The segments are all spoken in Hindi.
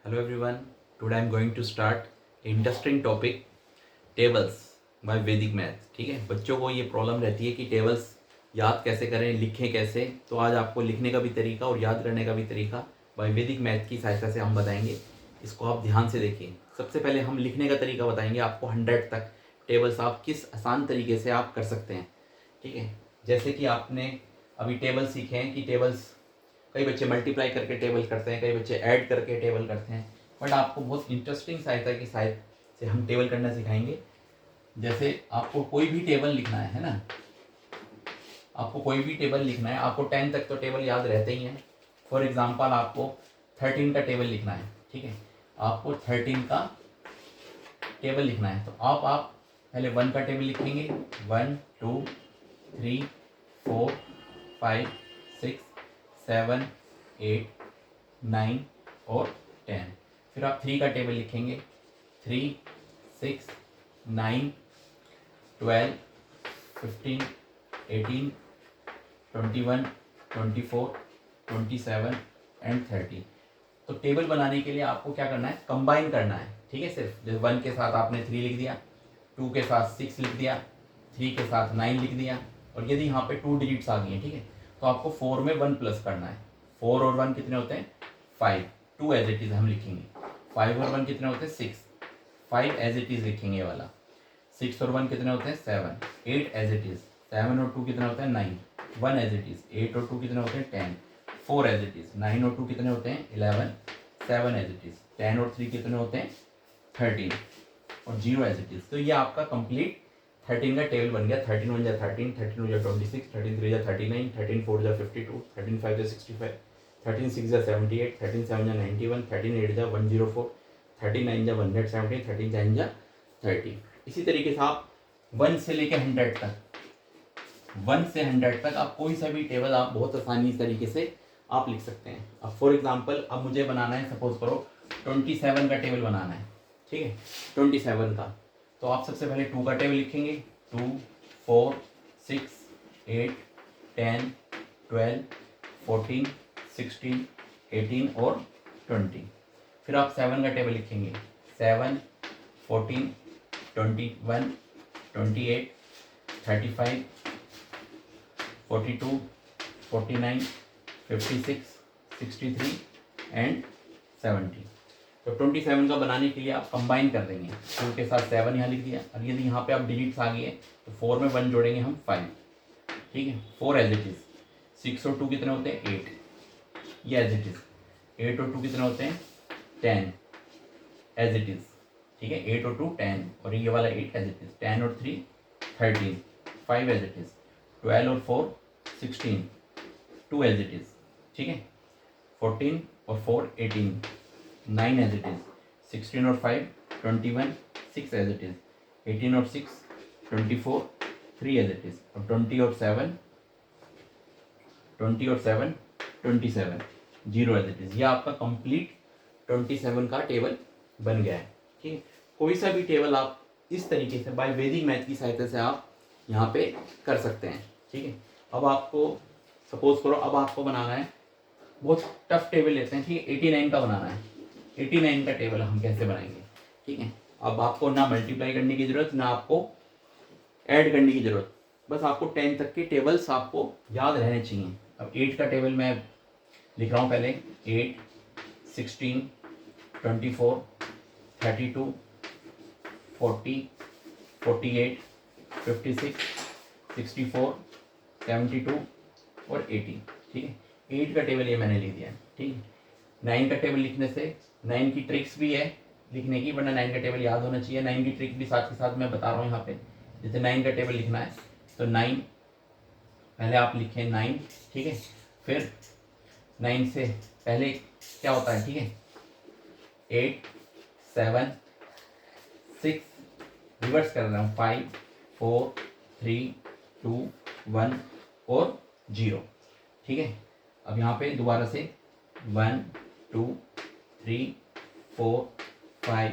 Hello everyone. Today I'm going to start interesting topic tables by Vedic Math. ठीक है, बच्चों को ये प्रॉब्लम रहती है कि टेबल्स याद कैसे करें, लिखें कैसे। तो आज आपको लिखने का भी तरीका और याद करने का भी तरीका बाय वैदिक मैथ की सहायता से हम बताएंगे। इसको आप ध्यान से देखिए। सबसे पहले हम लिखने का तरीका बताएंगे आपको। 100 तक टेबल्स आप किस आसान तरीके से आप कर सकते हैं। ठीक है, जैसे कि आपने अभी टेबल सीखे हैं कि टेबल्स कई बच्चे मल्टीप्लाई करके टेबल करते हैं, कई बच्चे ऐड करके टेबल करते हैं। बट आपको बहुत इंटरेस्टिंग सहायता की सहायता से हम टेबल करना सिखाएंगे। जैसे आपको कोई भी टेबल लिखना है ना, आपको कोई भी टेबल लिखना है। आपको 10 तक तो टेबल याद रहते ही हैं। फॉर एग्जांपल आपको 13 का टेबल लिखना है। ठीक है, आपको 13 का टेबल लिखना है। तो आप पहले 1 का टेबल लिखेंगे। 1 2 3 4 5 6 7 8 9 और 10। फिर आप 3 का टेबल लिखेंगे। 3 6 9 12 15 18 21 24 27 एंड 30। तो टेबल बनाने के लिए आपको क्या करना है, कंबाइन करना है। ठीक है, सिर्फ जैसे 1 के साथ आपने 3 लिख दिया, 2 के साथ 6 लिख दिया, 3 के साथ 9 लिख दिया। और यदि यहाँ पे 2 डिजिट्स आ गई हैं, ठीक है, तो आपको 4 में 1 प्लस करना है। 4 और 1 कितने होते हैं? 5। 2 एज इट इज हम लिखेंगे। 5 और 1 कितने होते हैं? 6। 5 एज इट इज लिखेंगे ये वाला। 6 और 1 कितने होते हैं? 7। 8 एज इट इज। 7 और 2 कितने होते हैं? 9। 1 एज इट इज। 8 और 2 कितने होते हैं? 10। 4 एज इट इज। 9 और 2 कितने होते हैं? 11। 7 एज इट इज। 10 और 3 कितने होते हैं? 13। और 0 एज इट इज। तो ये आपका कंप्लीट 13 का टेबल बन गया। 13 1 जा 13, 13 2 जा 26, 13 3 जा 39, 13 4 जा 52, 13 5 जा 65, 13 6 जा 78, 13 7 जा 91, 13 8 जा 104, 39 जा 170, 13 10 जा 30। इसी तरीके से आप 1 से लेकर 100 तक, 1 से 100 तक आप कोई सा भी टेबल आप बहुत आसानी तरीके से आप लिख सकते हैं। अब फॉर एग्जांपल अब मुझे बनाना है, सपोज करो 27 का टेबल बनाना है। ठीक है, 27 का। तो आप सबसे पहले 2 का टेबल लिखेंगे। 2 4 6 8 10 12 14 16 18 और 20। फिर आप 7 का टेबल लिखेंगे। 7 14 21 28 35 42 49 56 63 एंड 70। तो 27 का बनाने के लिए आप कंबाइन कर देंगे। 2 के साथ 7 यहाँ लिख दिया। और यदि यहाँ पे आप डिजिट्स आ गई है तो 4 में 1 जोड़ेंगे हम 5। ठीक है, 4 एज इट इज। 6 और 2 कितने होते हैं? 8। ये एज इट इज। 8 और 2 कितने होते हैं? 10 एज इट इज। ठीक है, 8 और 2 10 और ये वाला 8 एज इट इज। 10 और 3 13, 5 एज इट इज। 12 और 4 16, 2 एज इट इज। ठीक है, 14 और 4 18, 9 एज इट इज। 16 और 5 21, 6 एज इट इज। 18 और 6 24, 3 एज इट इज। और 20 और 7 27, 0 एज इट इज। ये आपका कंप्लीट 27 का टेबल बन गया है। ठीक है, कोई सा भी टेबल आप इस तरीके से बाय वैदिक मैथ की सहायता से आप यहाँ पे कर सकते हैं। ठीक है, अब आपको सपोज करो अब आपको बनाना है, बहुत टफ टेबल लेते हैं। ठीक है, 89 का बनाना है। 89 का टेबल हम कैसे बनाएंगे? ठीक है, अब आपको ना मल्टीप्लाई करने की जरूरत, ना आपको ऐड करने की जरूरत, बस आपको 10 तक के टेबल्स आपको याद रहने चाहिए। अब 8 का टेबल मैं लिख रहा हूँ पहले। 8 16 24 32 40 48 56 64 72 और 80। ठीक है, 8 का टेबल ये मैंने लिख दिया। ठीक है, 9 का टेबल लिखने से 9 की ट्रिक्स भी है लिखने की, वरना 9 का टेबल याद होना चाहिए। 9 की ट्रिक भी साथ के साथ मैं बता रहा हूँ यहाँ पे। जैसे 9 का टेबल लिखना है तो 9 पहले आप लिखें 9। ठीक है, फिर 9 से पहले क्या होता है? ठीक है, 8 7 6, रिवर्स कर रहा हूँ, 5 4 3 2 1 और 0। ठीक है, अब यहाँ पे दोबारा से 1 2 3 4 5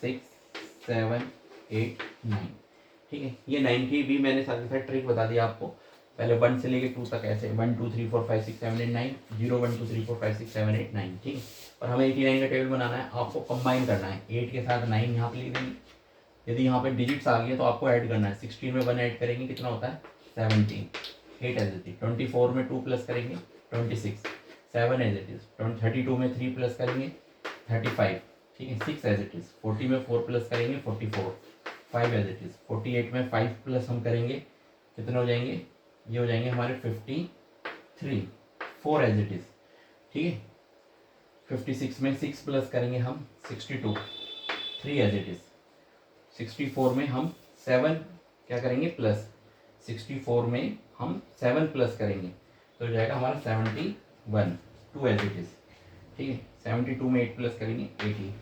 6 7 8 9। ठीक है, ये 9 की भी मैंने साथ के साथ ट्रिक बता दिया आपको। पहले 1 से लेके 2 तक ऐसे 1 2 3 4 5 6 7 8 9 0 1 2 3 4 5 6 7 8 9, ठीक है। और हमें 89 का टेबल बनाना है, आपको कंबाइन करना है 8 के साथ 9 यहाँ पे लिख देंगे। यदि यहाँ पे डिजिट्स आ गए तो आपको ऐड करना है, 16 में 1 ऐड करेंगे कितना होता है 17, 8 एज इट इज। 24 में 2 प्लस करेंगे 26, 7 एज इट इज। 32 में 3 प्लस करेंगे 35, ठीक है 6 एज इट इज। 40 में 4 प्लस करेंगे 44, 5 एज इट इज। 48 में 5 प्लस हम करेंगे कितने हो जाएंगे, ये हो जाएंगे हमारे 53, 4 एज इट इज, ठीक है। 56 में 6 प्लस करेंगे हम 62, 3 एज इट इज। 64 में हम 7 क्या करेंगे प्लस, 64 में हम 7 प्लस करेंगे तो हो जाएगा हमारा 71, 2 एज इट इज, ठीक है। 72 में 8 प्लस करेंगे 80,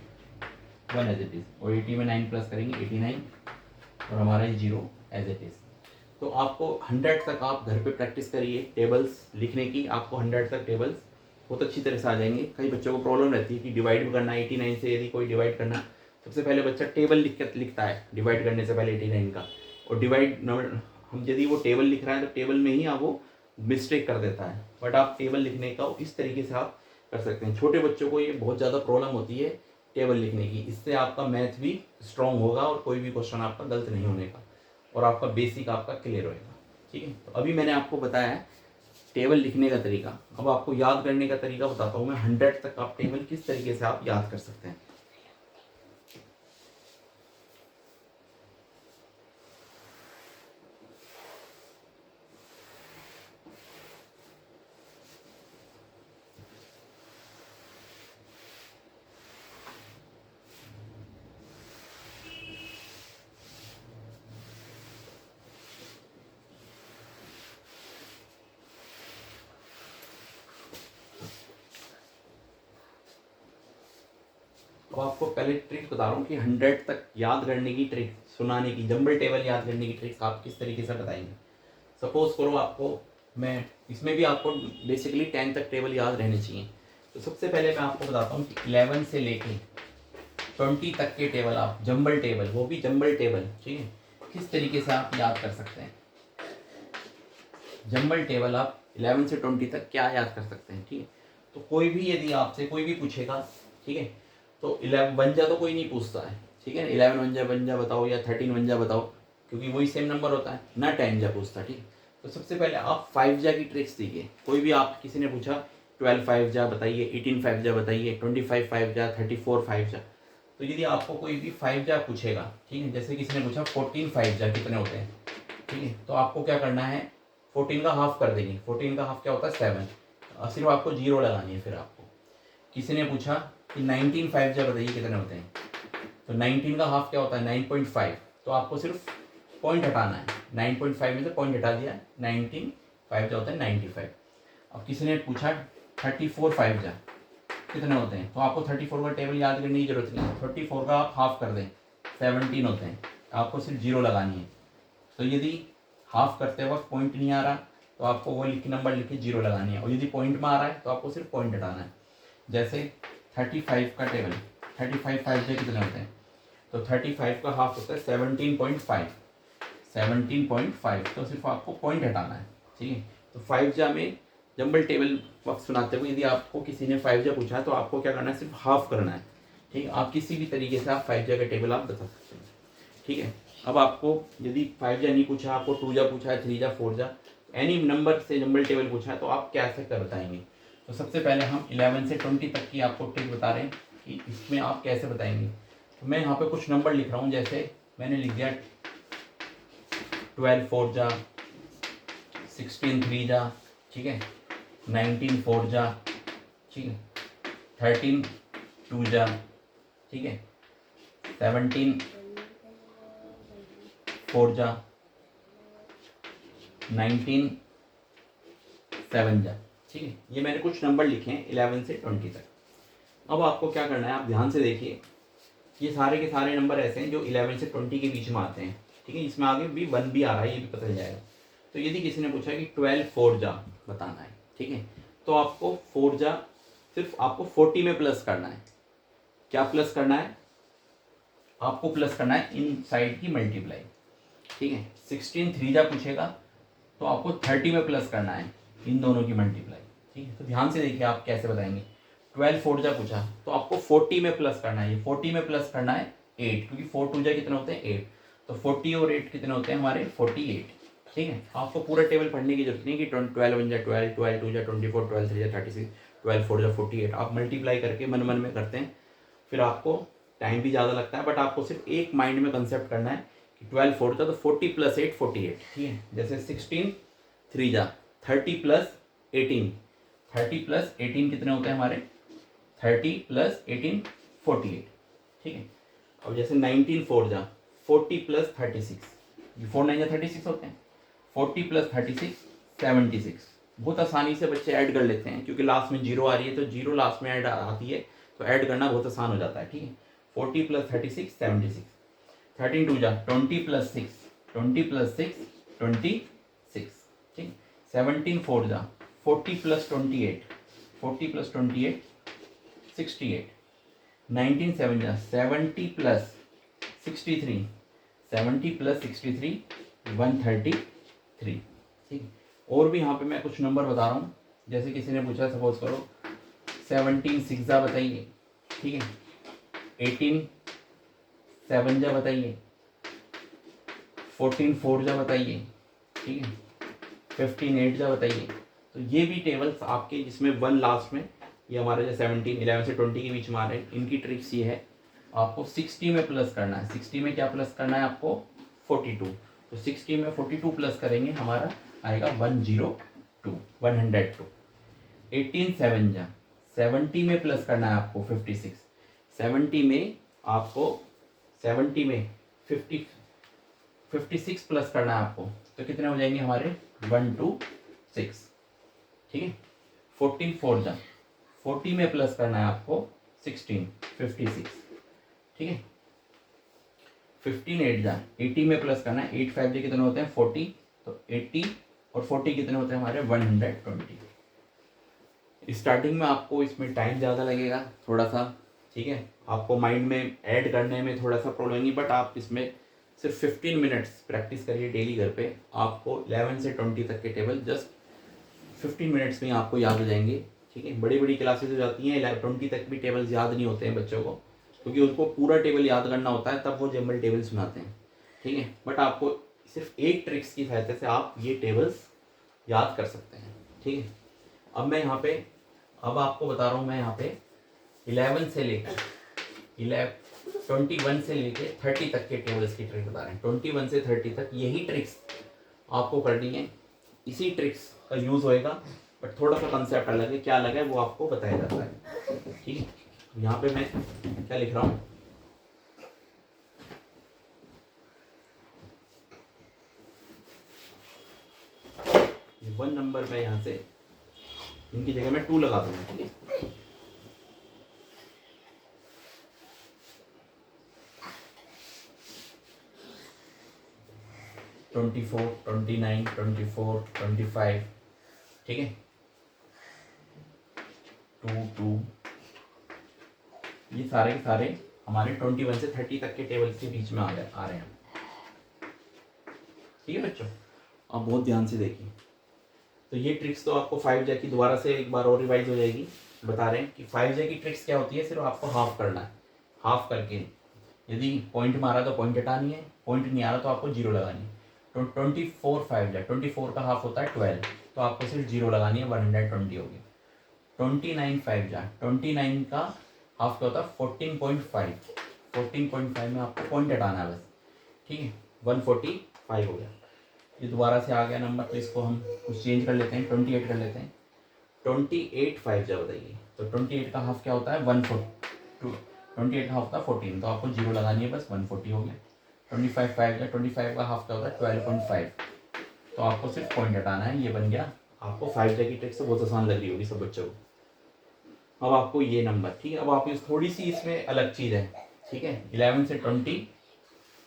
1 एज इट इज। और 80 में 9 प्लस करेंगे 89 और हमारा ये 0 एज इट इज। तो आपको 100 तक आप घर पे प्रैक्टिस करिए टेबल्स लिखने की, आपको 100 तक टेबल्स बहुत अच्छी तरह से आ जाएंगे। कई बच्चों को प्रॉब्लम रहती है कि डिवाइड करना है 89 से, यदि कोई डिवाइड करना, सबसे पहले बच्चा टेबल लिखता है डिवाइड करने से पहले 89 का, और डिवाइड हम यदि वो टेबल लिख रहा है तो टेबल में ही आप वो मिस्टेक कर देता है। बट आप टेबल लिखने का इस तरीके से आप कर सकते हैं। छोटे बच्चों को ये बहुत ज़्यादा प्रॉब्लम होती है टेबल लिखने की, इससे आपका मैथ भी स्ट्रॉन्ग होगा और कोई भी क्वेश्चन आपका गलत नहीं होने का, और आपका बेसिक आपका क्लियर होएगा, ठीक है। तो अभी मैंने आपको बताया है टेबल लिखने का तरीका, अब आपको याद करने का तरीका बताता हूँ मैं। 100 तक आप टेबल किस तरीके से आप याद कर सकते हैं। अब आपको पहले ट्रिक बता रहा हूँ कि 100 तक याद करने की ट्रिक, सुनाने की, जंबल टेबल याद करने की ट्रिक आप किस तरीके से बताएंगे। सपोज करो आपको, मैं इसमें भी आपको बेसिकली 10 तक टेबल याद रहने चाहिए। तो सबसे पहले मैं आपको बताता हूँ कि 11 से लेके 20 तक के टेबल आप जंबल टेबल, वो भी जंबल टेबल, ठीक है, किस तरीके से आप याद कर सकते हैं। जंबल टेबल आप 11 से 20 तक क्या याद कर सकते हैं, ठीक है। तो कोई भी यदि आपसे कोई भी पूछेगा, ठीक है, तो 11 वंजा तो कोई नहीं पूछता है, ठीक है। 11 वंजा बताओ या 13 वंजा बताओ, क्योंकि वही सेम नंबर होता है ना, 10 जा पूछता, ठीक। तो सबसे पहले आप 5 जा की ट्रिक्स सीखिए। कोई भी आप किसी ने पूछा 12 5 जा बताइए, 18 5 जा बताइए, 25 5 जा, 34 5 जा। तो यदि आपको कोई भी 5 जा पूछेगा, ठीक है, जैसे किसी ने पूछा 14 5 जा कितने होते हैं, ठीक है, तो आपको क्या करना है, 14 का हाफ कर देंगे। 14 का हाफ क्या होता है 7, सिर्फ आपको 0 लगानी है। फिर आपको किसी ने पूछा कि 19 5 जा बताइए कितने होते हैं, तो 19 का हाफ क्या होता है 9.5, तो आपको सिर्फ पॉइंट हटाना है। 9.5 में से पॉइंट हटा दिया, 19 5 जा होता है 95। अब किसी ने पूछा 34 5 जा कितने होते हैं, तो आपको 34 का टेबल याद करने की जरूरत नहीं है। 34 का आप हाफ कर दें 17 होते हैं, आपको सिर्फ 0 लगानी है। तो यदि हाफ करते वक्त पॉइंट नहीं आ रहा तो आपको वो नंबर लिख के 0 लगानी है, और यदि पॉइंट में आ रहा है तो आपको सिर्फ पॉइंट हटाना है। जैसे 35 का टेबल, 35 5 जा कितने होते हैं, तो 35 का हाफ होता है 17.5, 17.5, तो सिर्फ आपको पॉइंट हटाना है, ठीक है। तो 5 जा में जंबल टेबल वक्त सुनाते हुए यदि आपको किसी ने 5 जा पूछा तो आपको क्या करना है, सिर्फ हाफ करना है, ठीक है। आप किसी भी तरीके से आप 5 जा का टेबल आप बता सकते हैं, ठीक है। अब आपको यदि 5 जा नहीं पूछा, आपको 2 जा पूछा है, 3 जा 4 जा, एनी नंबर से जंबल टेबल पूछा है, तो आप कैसे कर बताएंगे। तो सबसे पहले हम 11 से 20 तक की आपको ट्रिक बता रहे हैं कि इसमें आप कैसे बताएंगे। तो मैं यहाँ पे कुछ नंबर लिख रहा हूँ, जैसे मैंने लिख दिया 12 4 जा, 16 3 जा, ठीक है, 19 4 जा, ठीक है, 13 2 जा, ठीक है, 17 4 जा, 19 7 जा, ठीक है। ये मैंने कुछ नंबर लिखे हैं 11 से 20 तक। अब आपको क्या करना है, आप ध्यान से देखिए, ये सारे के सारे नंबर ऐसे हैं जो 11 से 20 के बीच में आते हैं, ठीक है। इसमें आगे भी 1 भी आ रहा है, ये भी पता चल जाएगा। तो यदि किसी ने पूछा कि 12 4 जा बताना है, ठीक है, तो आपको 4 जा सिर्फ आपको 40 में प्लस करना है। क्या प्लस करना है, आपको प्लस करना है इन साइड की मल्टीप्लाई, ठीक है। 16 3 जा पूछेगा तो आपको 30 में प्लस करना है इन दोनों की मल्टीप्लाई, ठीक है। तो ध्यान से देखिए आप कैसे बताएंगे। 12 4 जा पूछा तो आपको 40 में प्लस करना है, ये 40 में प्लस करना है 8, क्योंकि 4 2 जा कितने होते हैं 8, तो 40 और 8 कितने होते हैं हमारे 48, ठीक है। आपको पूरा टेबल पढ़ने की जरूरत नहीं कि 12 1 जा 12, 12 2 जा 24, 12 3 जा 36, 12 4 जा 48, आप मल्टीप्लाई करके मन मन में करते हैं, फिर आपको टाइम भी ज़्यादा लगता है, बट आपको सिर्फ एक माइंड में कंसेप्ट करना है कि 12 4 था तो 40 + 8 48, ठीक है। जैसे 16 3 जा 30 + 18, 30 + 18 कितने होते हैं हमारे 30 + 18 48, ठीक है। अब जैसे 19 4 जा 40 + 36, ये 4 9 जा 36 होते हैं, 40 + 36 76। बहुत आसानी से बच्चे ऐड कर लेते हैं, क्योंकि लास्ट में जीरो आ रही है तो जीरो लास्ट में ऐड आती है, तो ऐड करना बहुत आसान हो जाता है, ठीक है। 40 + 36 76, 13 2 जा 20 + 6, 20 + 6 26, ठीक। 17 4 जा 40 + 28, 40 + 28 68, 19 7 जा 70 + 63, 70 + 63 133, ठीक है। और भी यहाँ पे मैं कुछ नंबर बता रहा हूँ, जैसे किसी ने पूछा सपोज करो 17 6 जा बताइए, ठीक है। 18 7 जा बताइए, 14 4 जा बताइए, ठीक है। 15 8 जा बताइए। तो ये भी टेबल्स आपके जिसमें 1 लास्ट में, ये हमारे जो 17 11 से 20 के बीच में आ रहे हैं, इनकी ट्रिक्स ये है, आपको 60 में प्लस करना है। 60 में क्या प्लस करना है आपको 42, तो 60 में 42 प्लस करेंगे हमारा आएगा 102 102। 18 7 जा 70 में प्लस करना है आपको 56, 70 में आपको 70 में 56 प्लस करना है आपको, तो कितने हो जाएंगे हमारे 126, ठीक है। 14 4 जा 40 में प्लस करना है आपको 16 56, ठीक है। 15 8 जा 80 में प्लस करना है, 8 5 कितने होते हैं 40, तो 80 और 40 कितने होते हैं हमारे 120। स्टार्टिंग में आपको इसमें टाइम ज़्यादा लगेगा थोड़ा सा, ठीक है। आपको माइंड में ऐड करने में थोड़ा सा प्रॉब्लम नहीं, बट आप इसमें सिर्फ 15 मिनट्स प्रैक्टिस करिए डेली घर पे, आपको 11 से 20 तक के टेबल जस्ट 15 मिनट्स में आपको याद हो जाएंगे, ठीक है। बड़ी बड़ी क्लासेस हो जाती हैं 20 तक भी टेबल्स याद नहीं होते हैं बच्चों को, क्योंकि उनको पूरा टेबल याद करना होता है, तब वो जंबल टेबल सुनाते हैं, ठीक है। बट आपको सिर्फ एक ट्रिक्स की सहायता से आप ये टेबल्स याद कर सकते हैं, ठीक है। अब मैं यहाँ पे अब आपको बता रहा हूँ, मैं यहाँ पे 11 से लेकर 21 से लेकर 30 तक के टेबल्स की ट्रिक बता रहे हैं। 21 से 30 तक यही ट्रिक्स आपको करनी है, इसी ट्रिक्स का यूज़ होएगा, बट थोड़ा सा कंसेप्ट अलग है। क्या अलग है वो आपको बताया जाता है, ठीक है। यहाँ पे मैं क्या लिख रहा हूँ, ये 1 नंबर मैं यहाँ से इनकी जगह मैं 2 लगा दूंगा, ठीक है। ट्वेंटी 29 24 25, ठीक है। 2 2, ये सारे के सारे हमारे 21 से 30 तक के टेबल्स के बीच में आ रहे हैं, ठीक है बच्चों। आप बहुत ध्यान से देखिए। तो ये ट्रिक्स तो आपको 5 जे की दोबारा से एक बार और रिवाइज हो जाएगी। बता रहे हैं कि 5 जे की ट्रिक्स क्या होती है, सिर्फ आपको हाफ करना है, हाफ करके यदि पॉइंट मारा तो पॉइंट हटानी है, पॉइंट नहीं आ रहा तो आपको जीरो लगानी है। तो 24 5 जा 24 का हाफ होता है 12, तो आपको सिर्फ जीरो लगानी है, 120 हो गया। 29 5 जा 29 का हाफ क्या होता है 14.5, 14.5 में आपको पॉइंट हटाना है बस, ठीक है। 145 हो गया। ये दोबारा से आ गया नंबर, तो इसको हम कुछ चेंज कर लेते हैं, 28 कर लेते हैं। 28 5 जा बताइए, तो 28 का हाफ क्या होता है 140, 28 का हाफ था 14, तो आपको जीरो लगानी है बस, 140 हो गया। 25 5 जा 25 का हाफ क्या होता है 12.5, तो आपको सिर्फ पॉइंट हटाना है, ये बन गया। आपको 5 जा की ट्रिक से बहुत आसान लग रही होगी सब बच्चों को। अब आपको ये नंबर, ठीक है। अब आप इस थोड़ी सी इसमें अलग चीज़ है, ठीक है। 11 से 20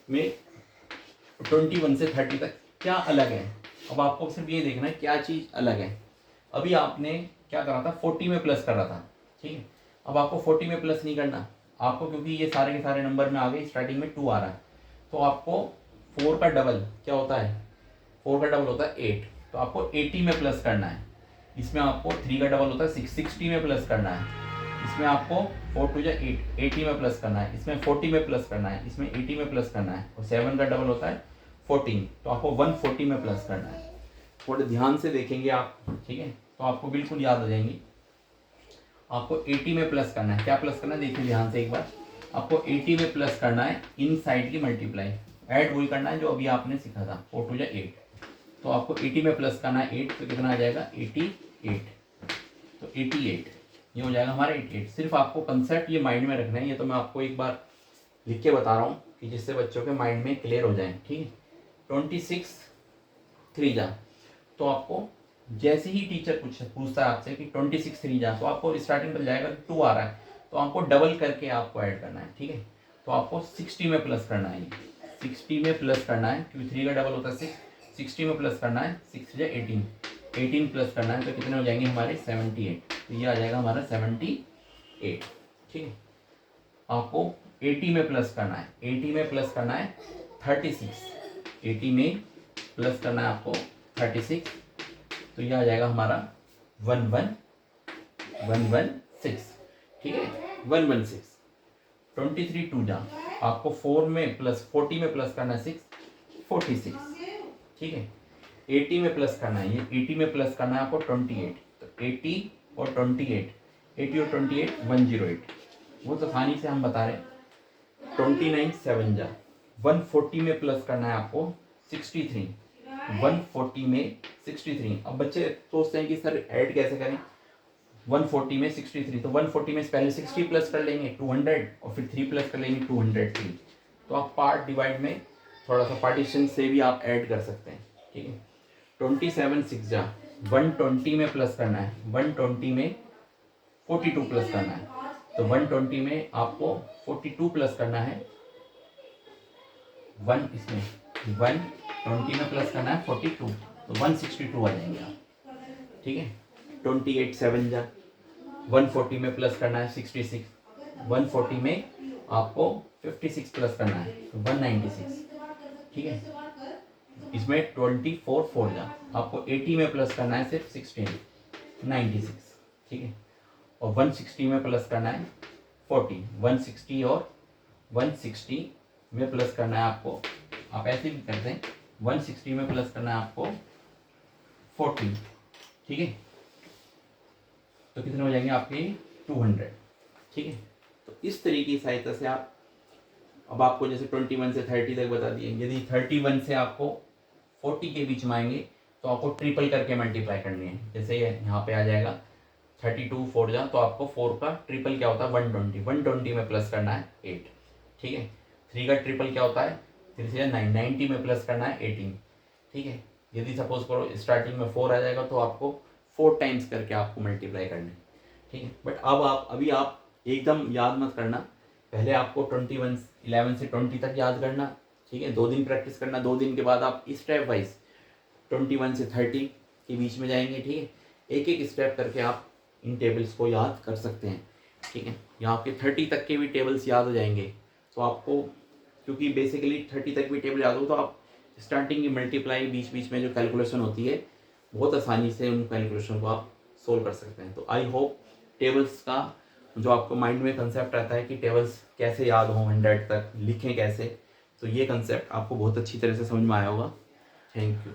में 21 से 30 तक क्या अलग है, अब आपको सिर्फ ये देखना है क्या चीज़ अलग है। अभी आपने क्या करा था 40 में प्लस कर रहा था, ठीक है। अब आपको 40 में प्लस नहीं करना आपको, क्योंकि ये सारे के सारे नंबर में आ गए, स्टार्टिंग में 2 आ रहा है, तो आपको 4 का डबल क्या होता है, 4 का डबल होता है 8, तो आपको 80 में प्लस करना है। इसमें आपको 3 का डबल होता है 6, 60 में प्लस करना है। इसमें आपको 4 टू जा 8, 80 में प्लस करना है। इसमें 40 में प्लस करना है। इसमें 80 में प्लस करना है। और 7 का डबल होता है 14, तो आपको 140 में प्लस करना है। थोड़े ध्यान से देखेंगे आप, ठीक है, तो आपको बिल्कुल याद हो जाएंगी। आपको 80 में प्लस करना है। क्या प्लस करना है देखिए ध्यान से एक बार। आपको 80 में प्लस करना है इन साइड की मल्टीप्लाई, ऐड वही करना है जो अभी आपने सीखा था, 4 टू जा 8। तो आपको 80 में प्लस करना है 8, तो कितना आ जाएगा 88। तो 88 ये हो जाएगा हमारा 88। सिर्फ आपको कंसेप्ट ये माइंड में रखना है। ये तो मैं आपको एक बार लिख के बता रहा हूँ कि जिससे बच्चों के माइंड में क्लियर हो जाए, ठीक है। 26 3 जा, तो आपको जैसे ही टीचर पूछता है आपसे कि 26 3 जा, तो आपको स्टार्टिंग पर जाएगा 2 आ रहा है, तो आपको डबल करके आपको ऐड करना है, ठीक है। तो आपको 60 में प्लस करना है, 60 में प्लस करना है, क्योंकि 3 का डबल होता है 6। 60 में प्लस करना है, 6 या 18, 18 प्लस करना है, तो कितने हो जाएंगे हमारे 78। तो ये आ जाएगा हमारा 78, ठीक है। आपको 80 में प्लस करना है, 80 में प्लस करना है 36, 80 में प्लस करना है आपको 36, तो ये आ जाएगा हमारा 11116, ठीक है, 116। 23 2 जा, आपको 4 में प्लस 40 में प्लस करना है 6, 46, ठीक है। 80 में प्लस करना है, ये 80 में प्लस करना है आपको 28, तो 80 और 28, 80 और 28 108। वो तो आसानी से हम बता रहे हैं। 29 7 जा, 140 में प्लस करना है आपको 63, 140 में 63। अब बच्चे सोचते हैं कि सर ऐड कैसे करें 140 में 63, तो 140 में पहले 60 प्लस कर लेंगे 200, और फिर 3 प्लस कर लेंगे 203। तो आप पार्ट डिवाइड में थोड़ा सा पार्टीशन से भी आप ऐड कर सकते हैं, ठीक है। 27 6 जा, 120 में प्लस करना है, 120 में 42 प्लस करना है, तो 120 में आपको 42 प्लस करना है, 120 में प्लस करना है 42, तो 162 आ जाएंगे आप, ठीक है। 28 7 जा, 140 में प्लस करना है 66, 140 में आपको 56 प्लस करना है, तो 196, ठीक है। इसमें 24 4 जा, आपको 80 में प्लस करना है सिर्फ 16, 96, ठीक है। और 160 में प्लस करना है 40, 160 और 160 में प्लस करना है आपको, आप ऐसे भी करते हैं, 160 में प्लस करना है आपको 40, ठीक है। तो कितने हो जाएंगे आपके 200, ठीक है। तो इस तरीके की सहायता से आप, अब आपको जैसे 21 से 30 तक बता दिए, यदि 31 से आपको 40 के बीच में आएंगे तो आपको ट्रिपल करके मल्टीप्लाई करनी है। जैसे यहाँ पे आ जाएगा 32 4 जा, तो आपको 4 का ट्रिपल क्या होता है 120, 120 में प्लस करना है 8, ठीक है। 3 का ट्रिपल क्या होता है 3 से 9, 90 में प्लस करना है 18, ठीक है। यदि सपोज करो स्टार्टिंग में 4 आ जाएगा, तो आपको 4 टाइम्स करके आपको मल्टीप्लाई करना है, ठीक है। बट अब अभी आप एकदम याद मत करना, पहले आपको 21 11 से 20 तक याद करना, ठीक है। 2 दिन प्रैक्टिस करना, 2 दिन के बाद आप स्टेप वाइज 21 से 30 के बीच में जाएंगे, ठीक है। एक एक स्टेप करके आप इन टेबल्स को याद कर सकते हैं, ठीक है। यहाँ आपके 30 तक के भी टेबल्स याद हो जाएंगे, तो आपको, क्योंकि बेसिकली 30 तक भी टेबल याद हो, तो आप स्टार्टिंग की मल्टीप्लाई बीच बीच में जो कैलकुलेशन होती है, बहुत आसानी से उन कैलकुलेशन को आप सोल्व कर सकते हैं। तो आई होप टेबल्स का जो आपको माइंड में कंसेप्ट आता है कि टेबल्स कैसे याद हों 100 तक, लिखें कैसे, तो ये कंसेप्ट आपको बहुत अच्छी तरह से समझ में आया होगा। Thank you.